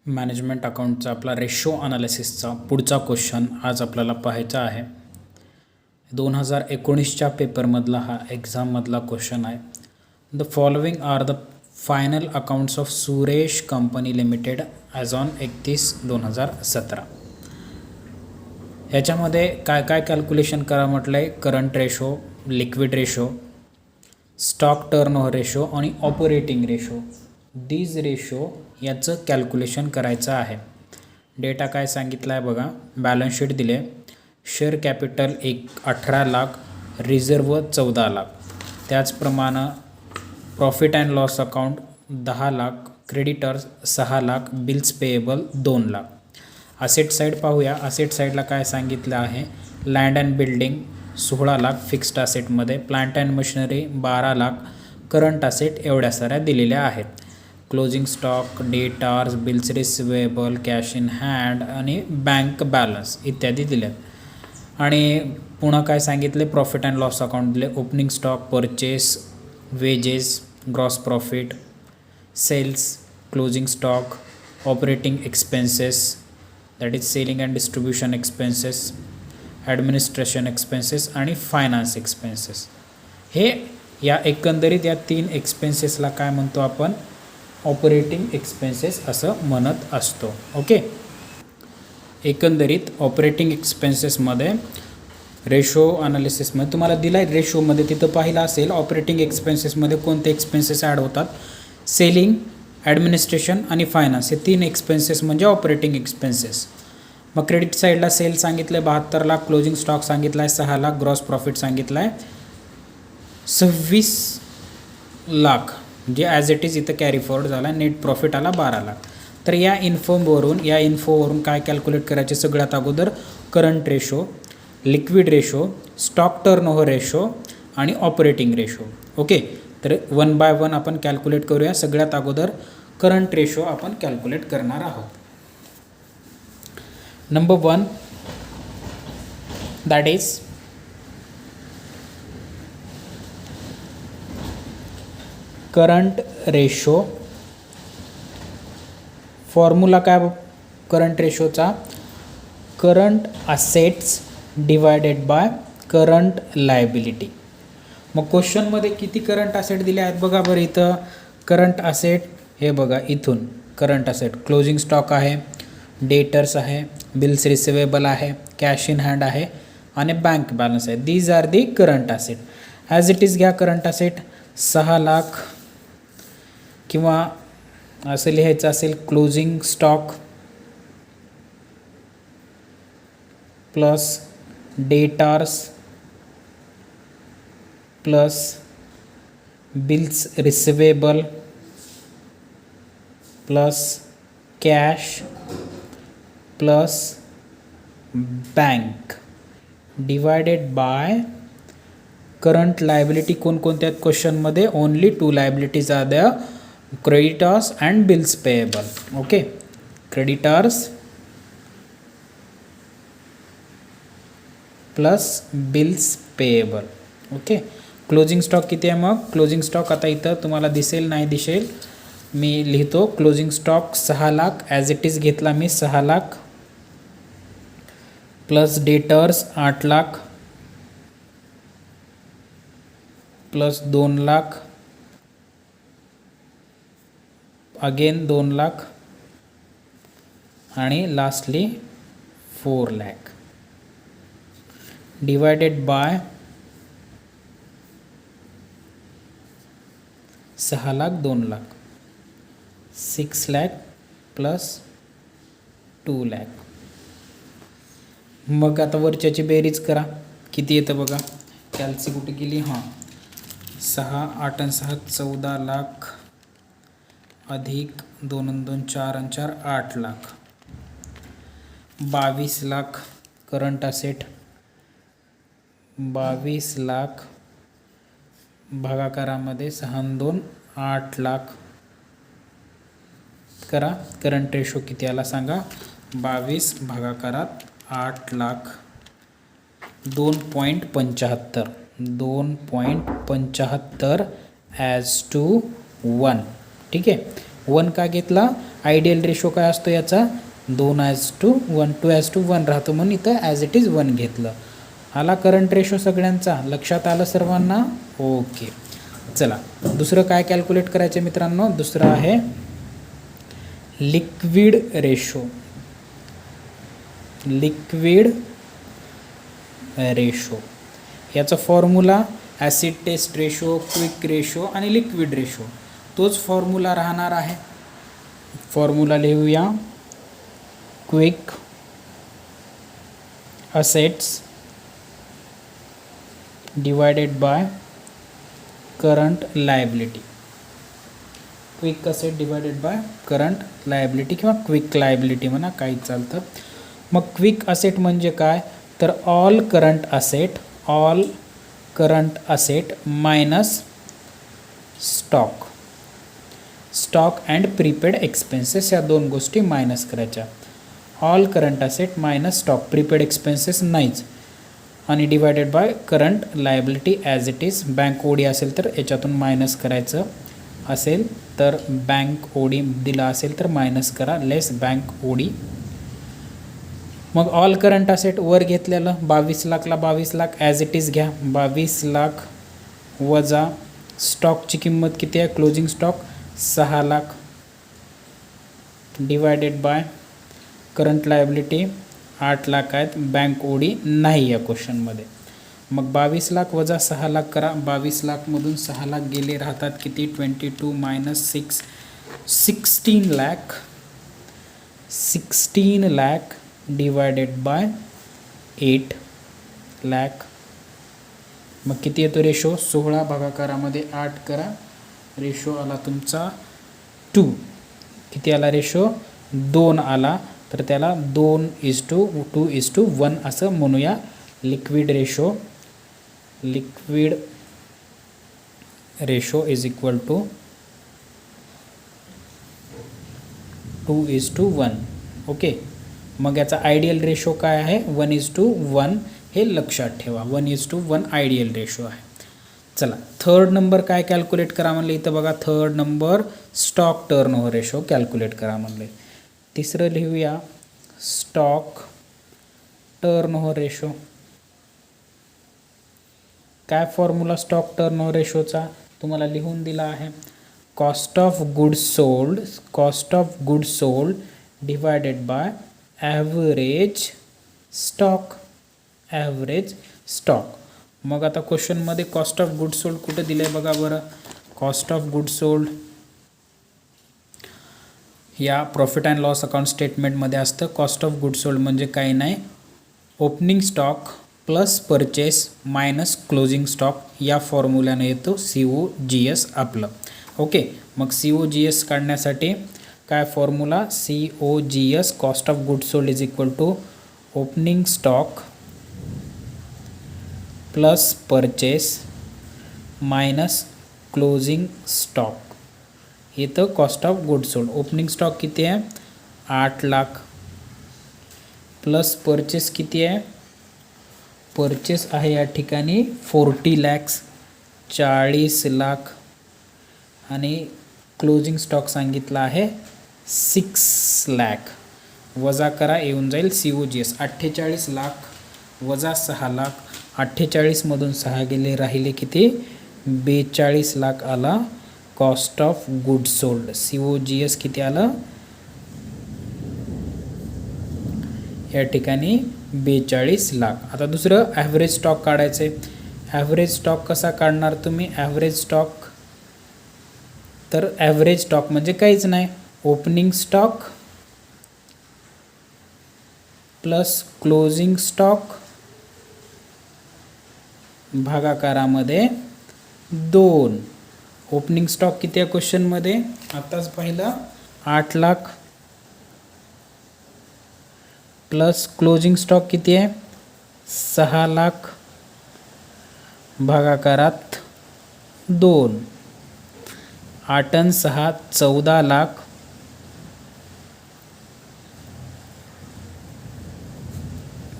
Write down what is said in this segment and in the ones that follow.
Management अकाउंटचा आपला ratio अनालिसिसचा पुढचा question आज आपल्याला पाहायचा आहे. 2019च्या पेपरमधला हा एक्झाममधला क्वेश्चन आहे. The following are the final accounts of Suresh company limited as on 31/2017. ह्याच्यामध्ये काय काय कॅल्क्युलेशन करा म्हटलं आहे. Current ratio, liquid ratio, stock turnover ratio आणि ऑपरेटिंग रेशो, दीज रेशो याचं कॅल्क्युलेशन करायचं आहे. डेटा काय सांगितला आहे बघा. बॅलन्स शीट दिले. Share capital 18 lakh, reserve 14 lakh. त्याचप्रमाणे profit and loss account 10 lakh, creditors 6 lakh, bills payable 2 lakh. Asset side पाहूया. असेट साईडला काय सांगितलं आहे. Land and building 16 lakh fixed असेटमध्ये, plant and machinery 12 lakh, current asset एवढ्या साऱ्या दिलेल्या आहेत. Closing stock, debtors, bills receivable, cash in hand आणि बँक बॅलन्स इत्यादी दिले. आणि पुन्हा काय सांगितले. प्रॉफिट अँड लॉस अकाउंट दिले. Opening stock, purchase, wages, gross profit, sales, closing stock, operating expenses that is selling and distribution expenses, administration expenses आणि finance expenses. हे या एकंदरीत या 3 एक्सपेन्सेसला काय म्हणतो आपण. ऑपरेटिंग एक्सपेन्सेस असं म्हणत असतो. ओके. एकंदरीत ऑपरेटिंग एक्सपेन्सेसमध्ये रेशो अनालिसिसमध्ये तुम्हाला दिला आहे. रेशोमध्ये तिथं पाहिलं असेल ऑपरेटिंग एक्सपेन्सेसमध्ये कोणते एक्सपेन्सेस ॲड होतात. सेलिंग, ॲडमिनिस्ट्रेशन आणि फायनान्स हे 3 एक्सपेन्सेस म्हणजे ऑपरेटिंग एक्सपेन्सेस. मग क्रेडिट साईडला सेल सांगितलं आहे 72 लाख, क्लोजिंग स्टॉक सांगितला आहे 6 लाख, ग्रॉस प्रॉफिट सांगितलं आहे 26 लाख जे ॲज इट इज इथं कॅरी फॉरवर्ड झाला. नेट प्रॉफिट आला 12 लाख. तर या इन्फोवरून काय कॅल्क्युलेट करायचे. सगळ्यात अगोदर current ratio, liquid ratio, stock turnover ratio आणि ऑपरेटिंग रेशो. ओके. तर 1 बाय 1 आपण कॅल्क्युलेट करूया. सगळ्यात अगोदर करंट रेशो आपण कॅल्क्युलेट करणार आहोत. Number 1 that is current ratio. Formula काय करंट रेशोचा. Current assets divided by current liability. मग क्वेश्चनमध्ये किती करंट असेट दिले आहेत बघा बरं. इथं करंट असेट हे बघा इथून करंट असेट क्लोजिंग स्टॉक आहे, डेटर्स आहे, बिल्स रिसिवेबल आहे, कॅश इन हँड आहे आणि बँक बॅलन्स आहे. These are the current asset. As it is घ्या करंट असेट 6 लाख किंवा असं लिहायचं असेल closing stock plus debtors plus bills receivable plus cash plus bank divided by current liability. कोणकोणत्या आहेत क्वेश्चनमध्ये. Only 2 liabilities are the creditors and bills payable. Okay. Creditors plus bills payable. Okay. Closing stock किती आहे मग. Closing stock आता इथं तुम्हाला दिसेल नाही दिसेल मी लिहितो. Closing stock 6 lakh as it is घेतला मी 6 lakh plus debtors 8 lakh plus 2 lakh again 2 lakh आणि lastly 4 lakh divided by 6 lakh 2 lakh 6 lakh plus 2 lakh. मग आता वरच्याची बेरीज करा. किती येतं बघा. कॅल्सी कुठे गेली. 6 8 आणि 6 14 लाख अधिक 2 आणि 2 4 आणि 4 8 लाख. 22 lakh current asset. 22 लाख भागाकारामध्ये 6 आणि 2 8 लाख करा. करंट रेशो किती आला सांगा. 22 भागाकारात 8 लाख 2.75 2.75 ॲज टू 1. ठीक आहे. 1 का घेतला, आयडियल रेशो काय असतो याचा 2:1, 2:1 राहतो, म्हणून इथं ॲज इट इज 1 घेतलं. आला करंट रेशो सगळ्यांचा, लक्षात आलं सर्वांना? ओके. चला दुसरं काय कॅल्क्युलेट करायचं मित्रांनो, दुसरं आहे लिक्विड रेशो. लिक्विड रेशो याचा formula acid test ratio, quick ratio आणि लिक्विड रेशो तोच फॉर्म्युला राहणार आहे. फॉर्म्युला लिहूया. Quick assets divided by current liability. Quick asset divided by current liability किंवा क्विक लायबिलिटी म्हणा, काही चालतं. मग क्विक असेट म्हणजे काय, तर all current asset minus stock and prepaid expenses, या दोन गोष्टी मायनस करायच्या. All current asset minus stock, prepaid expenses नाहीच, आणि divided by current liability as it is. Bank OD असेल तर याच्यातून मायनस करायचं असेल तर बँक ओडी दिला असेल तर मायनस करा, लेस बँक ओडी. मग ऑल करंट असेट वर घेतलेलं 22 लाखला 22 लाख ॲज इट इज घ्या. 22 लाख वजा स्टॉकची किंमत किती आहे, closing stock 6 lakh, divided by current liability 8 lakh आहेत, बँक ओडी नाही या क्वेश्चनमध्ये. मग 22 लाख वजा 6 लाख करा. 22 लाखमधून 6 लाख गेले, राहतात किती, 22 minus 6, 16 lakh. 16 lakh divided bye 8 lakh. मग किती येतो रेशो, 16 भागाकारामध्ये 8 करा, रेशो आला तुमचा 2. किती आला रेशो, 2 आला, तर त्याला 2:2:1 असं म्हणूया. Liquid ratio is equal to 2:1. Okay. मग याचा आयडियल रेशो काय आहे, 1:1. हे लक्षात ठेवा, 1:1 आयडियल रेशो आहे. चला थर्ड नंबर काय कॅल्क्युलेट करा म्हणले, इथं बघा third number stock turnover ratio calculate करा म्हणले. तिसरं लिहूया स्टॉक टर्नओव्हर रेशो. काय फॉर्म्युला स्टॉक टर्नओव्हर रेशोचा तुम्हाला लिहून दिला आहे. Cost of goods sold divided by average stock. मग आता क्वेश्चनमध्ये कॉस्ट ऑफ गुड्स सोल्ड कुठं दिलं आहे बघा बरं. कॉस्ट ऑफ गुड्स सोल्ड या प्रॉफिट अँड लॉस अकाउंट स्टेटमेंटमध्ये असतं. कॉस्ट ऑफ गुड्स सोल्ड म्हणजे काही नाही, opening stock plus purchase minus closing stock, या फॉर्म्युल्याने येतो COGS आपलं. ओके. मग COGS काढण्यासाठी काय formula, COGS cost of goods sold is equal to opening stock plus purchase minus closing stock. इथं cost of goods sold, opening stock किती आहे 8 lakh, plus purchase किती आहे, परचेस आहे या ठिकाणी 40 लॅक्स 40 लाख, आणि क्लोजिंग स्टॉक सांगितला आहे 6 लाख. वजा करा, येऊन जाईल COGS 48 लाख वजा 6 लाख. 48मधून 6 गेले, राहिले किती 42 लाख आला cost of goods sold. COGS किती आलं या ठिकाणी 42 लाख. आता दुसरं ॲव्हरेज स्टॉक काढायचं आहे. ॲव्हरेज स्टॉक कसा काढणार तुम्ही, ॲव्हरेज स्टॉक, तर ॲव्हरेज स्टॉक म्हणजे काहीच नाही, opening stock plus closing stock भागाकारामध्ये 2. ओपनिंग स्टॉक किती आहे क्वेश्चनमध्ये, आताच पाहिलं 8 लाख, प्लस क्लोजिंग स्टॉक किती आहे 6 लाख भागाकारात 2. 8 आणि 6 14 लाख,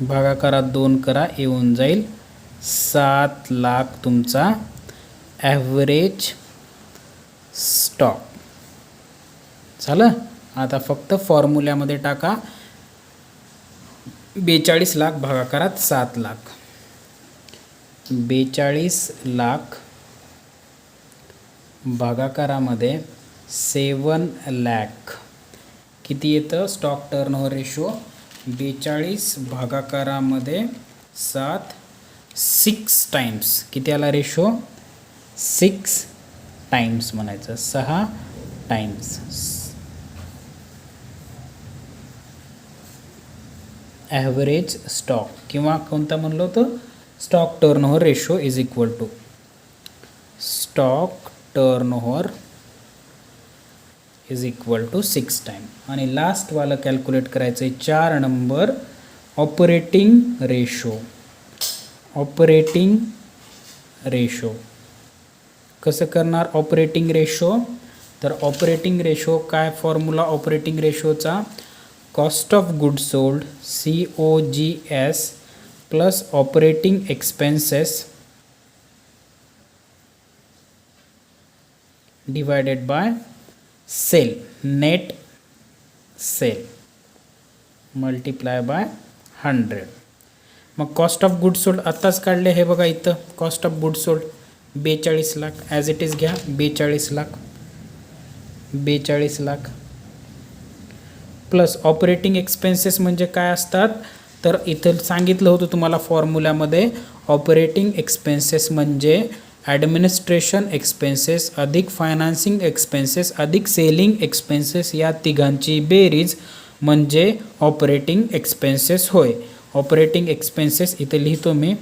भागाकारात 2 करा, येऊन जाईल 7 लाख तुमचा ॲव्हरेज स्टॉक. झालं. आता फक्त फॉर्म्युल्यामध्ये टाका 42 लाख भागाकारात 7 लाख. 42 लाख भागाकारामध्ये 7 लाख किती येतं स्टॉक टर्नओव्हर रेशो. 42 भागाकारामध्ये 7 6 टाइम्स किती आला रेशो 6 टाइम्स म्हणायचं 6 टाइम्स. ॲव्हरेज स्टॉक किंवा कोणता म्हणलं होतं stock turnover ratio is equal to stock turnover is equal to 6 time. आणि लास्टवालं कॅल्क्युलेट करायचं आहे 4 number operating ratio. Operating ratio कसं करणार ऑपरेटिंग रेशो. तर ऑपरेटिंग रेशो काय फॉर्म्युला ऑपरेटिंग रेशोचा cost of goods sold COGS plus operating expenses divided by sale net sale multiply by 100. मग कॉस्ट ऑफ गुड्स सोल्ड आत्ताच काढले हे बघा इथं cost of goods sold 42 lakh as it is घ्या 42 lakh 42 lakh plus operating expenses म्हणजे काय असतात तर इथं सांगितलं होतं तुम्हाला फॉर्म्युल्यामध्ये ऑपरेटिंग एक्सपेन्सेस म्हणजे ॲडमिनिस्ट्रेशन एक्सपेन्सेस अधिक फायनान्सिंग एक्सपेन्सेस अधिक सेलिंग एक्सपेन्सेस या तिघांची बेरीज म्हणजे ऑपरेटिंग एक्सपेन्सेस होय. ऑपरेटिंग एक्सपेन्सेस इथे लिहितो मी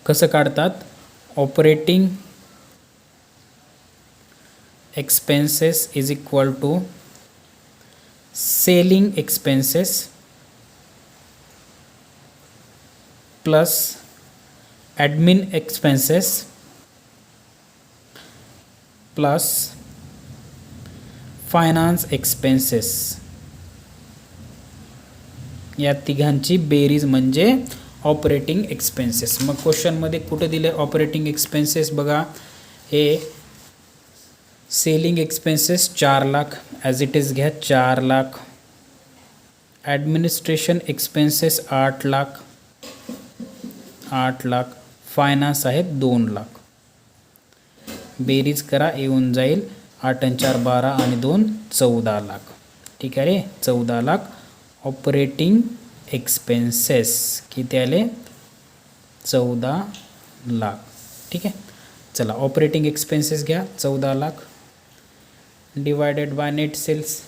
कसं काढतात. Operating expenses is equal to selling expenses plus admin expenses plus finance expenses या तिघांची बेरीज म्हणजे ऑपरेटिंग एक्सपेन्सेस. मग क्वेश्चनमध्ये कुठे दिले ऑपरेटिंग एक्सपेन्सेस बघा हे selling expenses 4 lakh as it is घ्या 4 lakh. Administration expenses 8 lakh 8 lakh. Finance आहेत 2 लाख. बेरीज करा येऊन जाईल 8 आणि 4 12 आणि 2 14 लाख. ठीक आहे रे 14 लाख ऑपरेटिंग एक्सपेन्सेस किती आले 14 लाख. ठीक आहे चला ऑपरेटिंग एक्सपेन्सेस घ्या 14 lakh divided by net sales.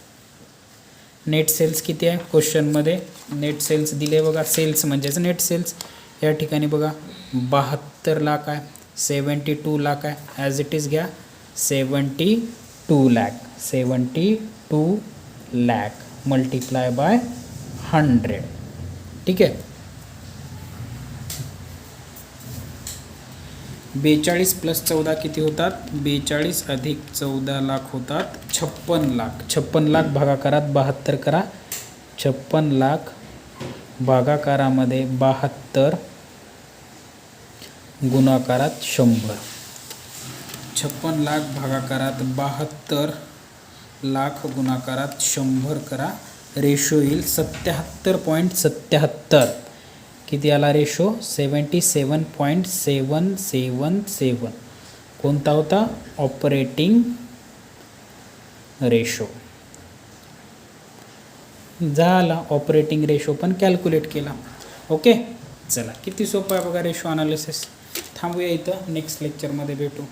Net sales किती आहे क्वेश्चनमध्ये नेट सेल्स दिले बघा सेल्स म्हणजेच नेट सेल्स या ठिकाणी बघा 72 लाख आहे 72 लाख आहे ॲज इट इज घ्या 72 लाख 72 लाख मल्टिप्लाय बाय 100. ठीक आहे 42 प्लस 14 किती होतात 42 अधिक 14 लाख होतात 56 लाख. 56 लाख भागाकारात 72 करा 56 लाख भागाकारामध्ये 72 गुणाकारात 100. 56 लाख भागाकारात 72 लाख गुणाकारात 100 करा रेशो येईल 77.77. किती आला रेशो 77.777. कोणता होता ऑपरेटिंग रेशो. झाला ऑपरेटिंग रेशो पण कॅल्क्युलेट केला. ओके चला किती सोपं आहे बघा रेशो अनालिसिस. थांबूया इथं नेक्स्ट लेक्चरमध्ये भेटू.